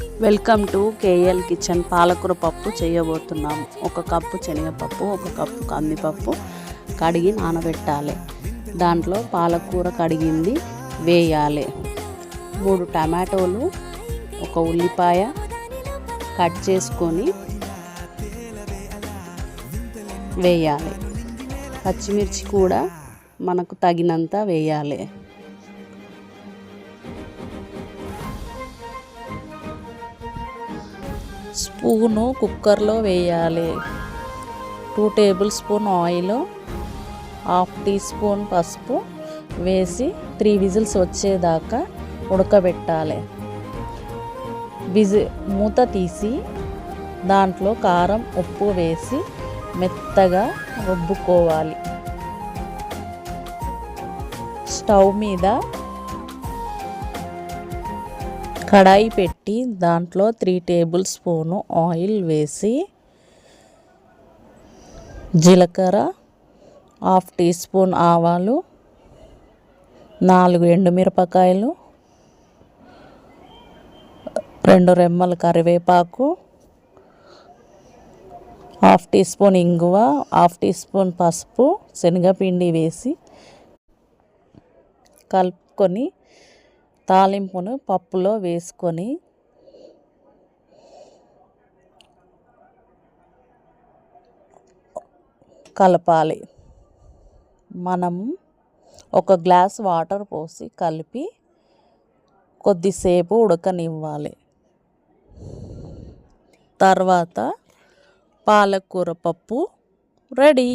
Welcome to KL kitchen. పాలకూర పప్పు చేయబోతున్నాము. 1 కప్పు శనగపప్పు, 1 కప్పు కందిపప్పు కడిగి నానబెట్టాలి. దాంట్లో పాలకూర కడిగింది వేయాలి. 3 టమాటోలు, 1 ఉల్లిపాయ కట్ చేసుకొని వేయాలి. పచ్చిమిర్చి కూడా మనకు తగినంత వేయాలి. స్పూను కుక్కర్లో వేయాలి. 2 tablespoon oil, 1/2 teaspoon పసుపు వేసి 3 విజిల్స్ వచ్చేదాకా ఉడకబెట్టాలి. మూత తీసి దాంట్లో కారం, ఉప్పు వేసి మెత్తగా రుబ్బుకోవాలి. స్టవ్ మీద కడాయి పెట్టి దాంట్లో 3 టేబుల్ స్పూను ఆయిల్ వేసి జీలకర్ర, 1/2 టీ స్పూన్ ఆవాలు, 4 ఎండుమిరపకాయలు, 2 రెమ్మల కరివేపాకు, 1/2 టీ స్పూన్ ఇంగువ, 1/2 టీ స్పూన్ పసుపు, శనగపిండి వేసి కలుపుకొని తాలింపును పప్పులో వేసుకొని కలపాలి. మనం 1 గ్లాస్ వాటర్ పోసి కలిపి కొద్దిసేపు ఉడకనివ్వాలి. తర్వాత పాలకూర పప్పు రెడీ.